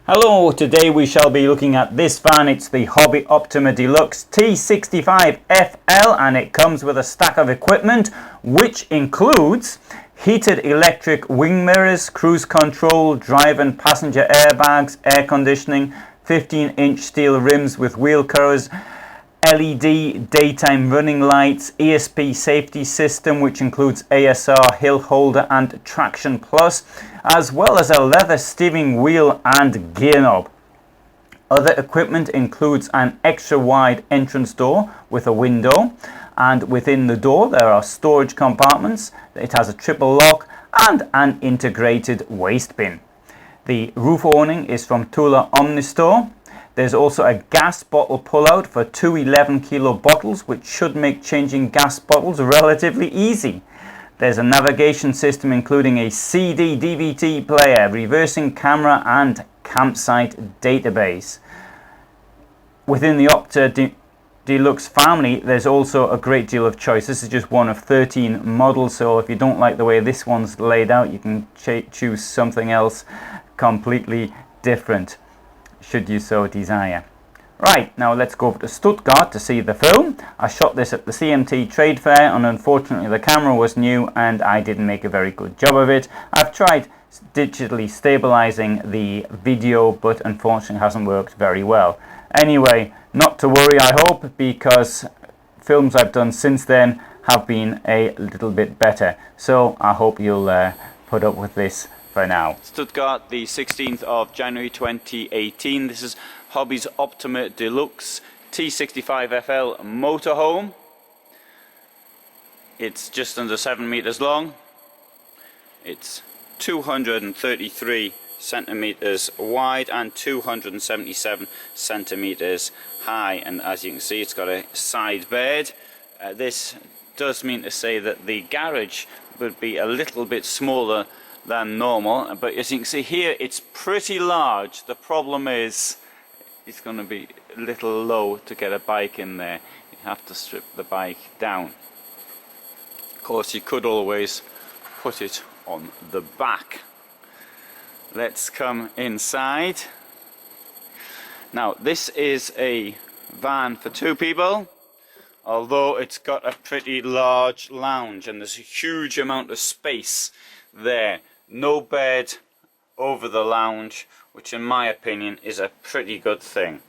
Hello, today we shall be looking at this van. It's the Hobby Optima de Luxe T65FL and it comes with a stack of equipment which includes heated electric wing mirrors, cruise control, driver and passenger airbags, air conditioning, 15-inch steel rims with wheel covers, LED daytime running lights, ESP safety system which includes ASR, hill holder and traction plus, as well as a leather steering wheel and gear knob. Other equipment includes an extra wide entrance door with a window, and within the door there are storage compartments. It has a triple lock and an integrated waste bin. The roof awning is from Tula Omnistore. There's also a gas bottle pullout for two 11-kilo bottles, which should make changing gas bottles relatively easy. There's a navigation system including a CD, DVD player, reversing camera and campsite database. Within the Optima de Luxe family, there's also a great deal of choice. This is just one of 13 models, so if you don't like the way this one's laid out, you can choose something else completely different, should you so desire. Right, now let's go over to Stuttgart to see the film. I shot this at the CMT trade fair and unfortunately the camera was new and I didn't make a very good job of it. I've tried digitally stabilizing the video but unfortunately hasn't worked very well. Anyway, not to worry I hope, because films I've done since then have been a little bit better. So I hope you'll put up with this for now. Stuttgart, the 16th of January 2018. This is Hobby's Optima de Luxe T65FL motorhome. It's just under 7 meters long. It's 233 centimeters wide and 277 centimeters high, and as you can see it's got a side bed. This does mean to say that the garage would be a little bit smaller than normal, but as you can see here it's pretty large. The problem is it's going to be a little low to get a bike in there. You have to strip the bike down. Of course you could always put it on the back. Let's come inside. Now this is a van for two people, although it's got a pretty large lounge and there's a huge amount of space there. No bed over the lounge, which in my opinion is a pretty good thing.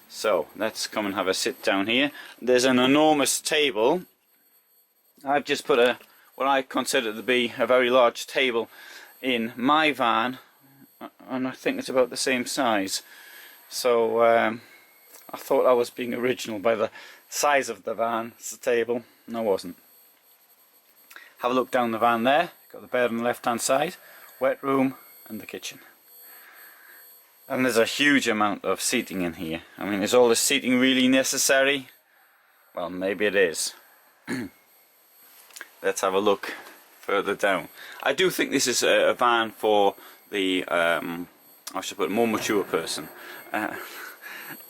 So let's come and have a sit down here. There's an enormous table. I've just put what I consider to be a very large table in my van, and I think it's about the same size. So I thought I was being original by the size of the van. It's the table, and I wasn't. Have a look down the van there. Got the bed on the left hand side, wet room and the kitchen. And there's a huge amount of seating in here. I mean, is all this seating really necessary? Well, maybe it is. Let's have a look further down. I do think this is a van for the, I should put, more mature person.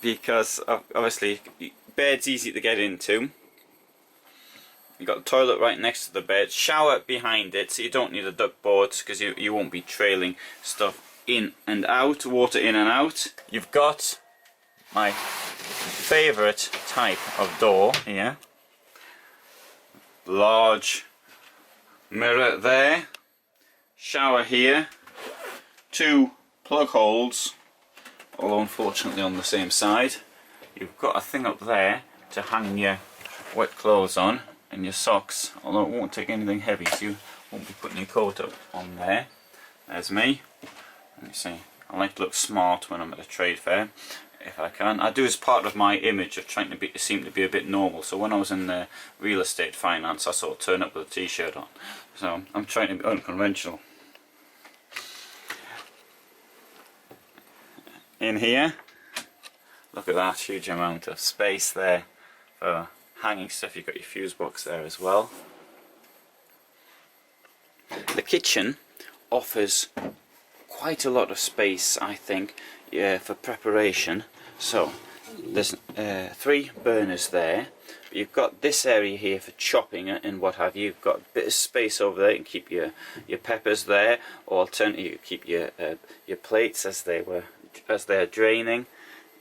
Because obviously, bed's easy to get into. You've got the toilet right next to the bed, shower behind it, so you don't need a duck board because you won't be trailing stuff in and out, water in and out. You've got my favourite type of door here. Large mirror there, shower here, two plug holes, although unfortunately on the same side. You've got a thing up there to hang your wet clothes on and your socks, although it won't take anything heavy, so you won't be putting your coat up on there. There's me. Let me see. I like to look smart when I'm at a trade fair, if I can. I do as part of my image of trying to seem to be a bit normal. So when I was in real estate finance, I sort of turn up with a t-shirt on. So I'm trying to be unconventional. In here, look at that huge amount of space there for hanging stuff. You've got your fuse box there as well. The kitchen offers quite a lot of space, I think, for preparation. So there's 3 burners there. But you've got this area here for chopping and what have you. You've got a bit of space over there. You can keep your peppers there, or alternatively you can keep your plates as they were as they're draining,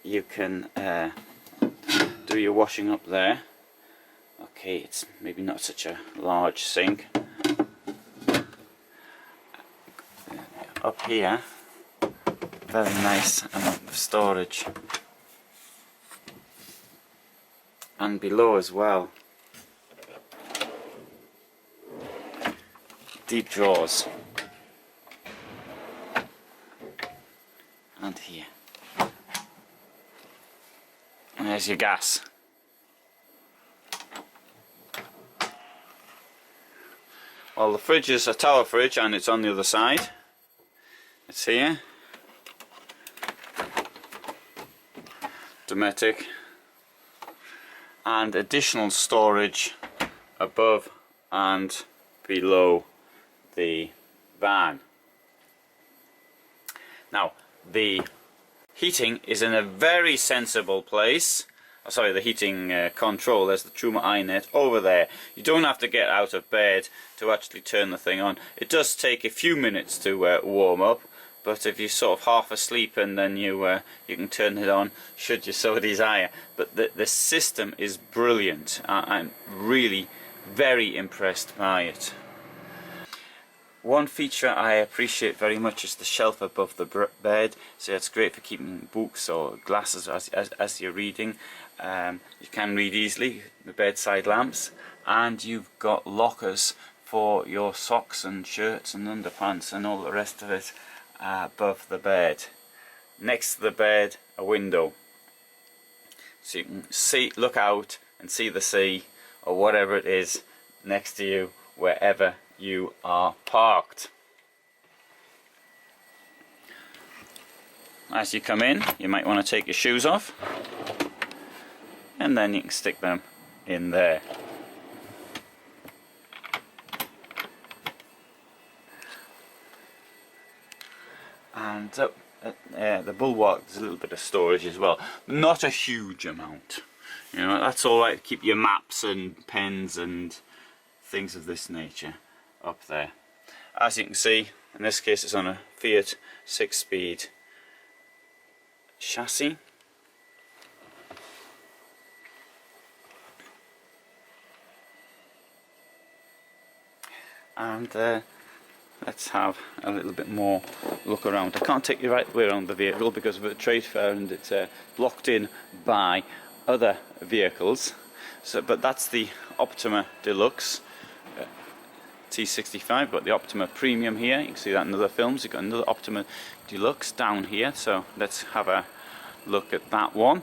you can do your washing up there. Okay, it's maybe not such a large sink. Up here, very nice amount of storage. And below as well, deep drawers. And here. And there's your gas. Well, the fridge is a tower fridge and it's on the other side. It's here. Dometic. And additional storage above and below the van. Now, the heating is in a very sensible place. Oh, sorry, the heating control, there's the Truma iNet over there. You don't have to get out of bed to actually turn the thing on. It does take a few minutes to warm up, but if you're sort of half asleep and then you can turn it on should you so desire. But the system is brilliant. I'm really very impressed by it. One feature I appreciate very much is the shelf above the bed. So it's great for keeping books or glasses as you're reading. You can read easily, the bedside lamps, and you've got lockers for your socks and shirts and underpants and all the rest of it above the bed. Next to the bed, a window, so you can look out and see the sea or whatever it is next to you wherever you are parked. As you come in, you might want to take your shoes off, and then you can stick them in there. And the bulwark, there's a little bit of storage as well, not a huge amount. You know, that's all right to keep your maps and pens and things of this nature up there. As you can see, in this case it's on a Fiat 6-speed chassis. And let's have a little bit more look around. I can't take you right the way around the vehicle because of the trade fair and it's blocked in by other vehicles. So, but that's the Optima de Luxe T65. Got the Optima Premium here. You can see that in other films. You've got another Optima Deluxe down here. So let's have a look at that one.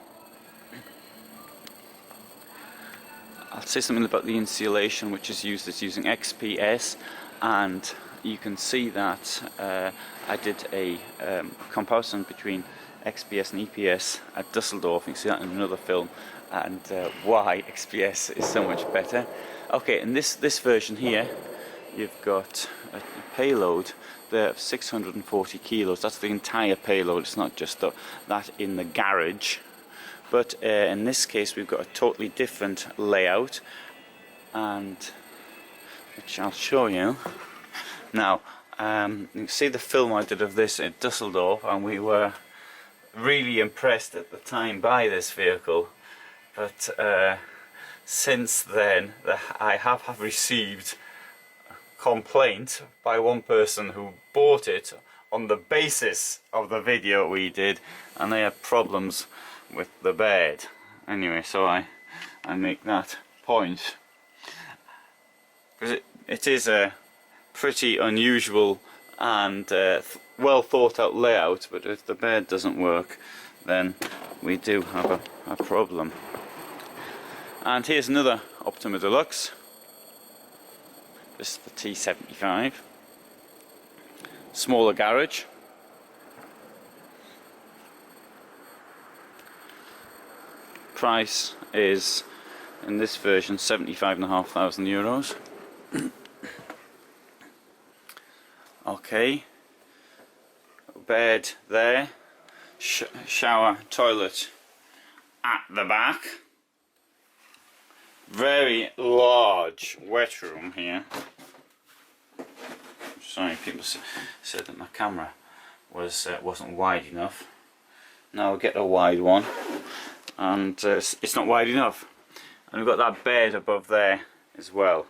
I'll say something about the insulation, which is used. It's using XPS, and you can see that I did a comparison between XPS and EPS at Dusseldorf. You can see that in another film, and why XPS is so much better. Okay, in this version here, you've got a payload there of 640 kilos. That's the entire payload. It's not just that in the garage. But in this case we've got a totally different layout, and which I'll show you. Now you can see the film I did of this in Dusseldorf, and we were really impressed at the time by this vehicle. But since then I have received a complaint by one person who bought it on the basis of the video we did, and they had problems with the bed. Anyway, so I make that point because it is a pretty unusual and well thought out layout, but if the bed doesn't work then we do have a problem. And here's another Optima Deluxe. This is the T75. Smaller garage. Price is, in this version, €75,500. Okay, bed there, shower, toilet at the back. Very large wet room here. Sorry, people said that my camera wasn't wide enough. Now I'll get a wide one, and it's not wide enough. And we've got that bed above there as well.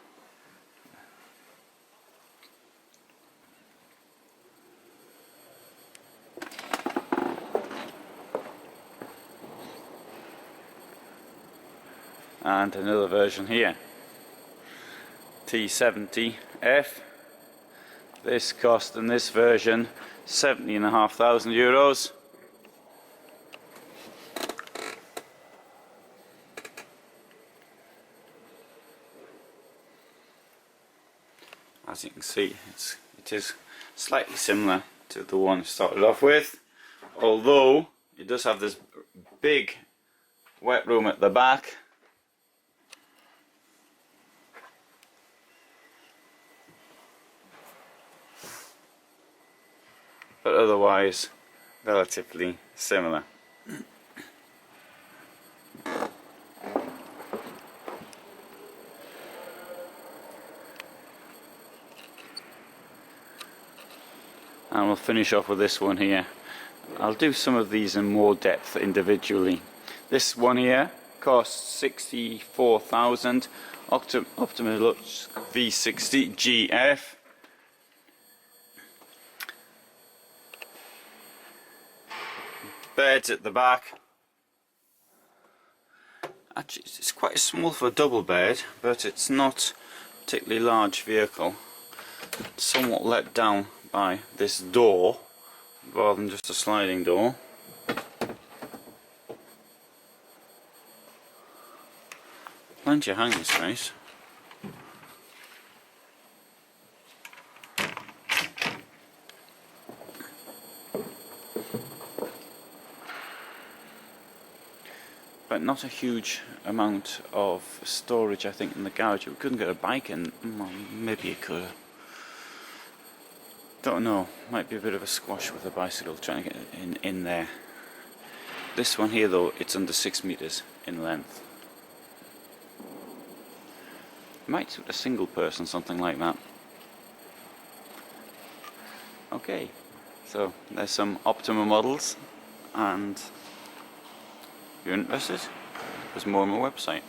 And another version here, T70F. This cost in this version €70,500. As you can see, it is slightly similar to the one I started off with, although it does have this big wet room at the back. But otherwise relatively similar. And we'll finish off with this one here. I'll do some of these in more depth individually. This one here costs 64,000. Optima de Luxe V60GF. Beds at the back. Actually, it's quite small for a double bed, but it's not a particularly large vehicle. It's somewhat let down by this door rather than just a sliding door. Plenty of hanging space. But not a huge amount of storage, I think, in the garage. We couldn't get a bike in. Well, maybe you could. Don't know. Might be a bit of a squash with a bicycle trying to get it in there. This one here, though, it's under 6 meters in length. Might suit a single person, something like that. Okay, so there's some Optima models, and if you're interested, there's more on my website.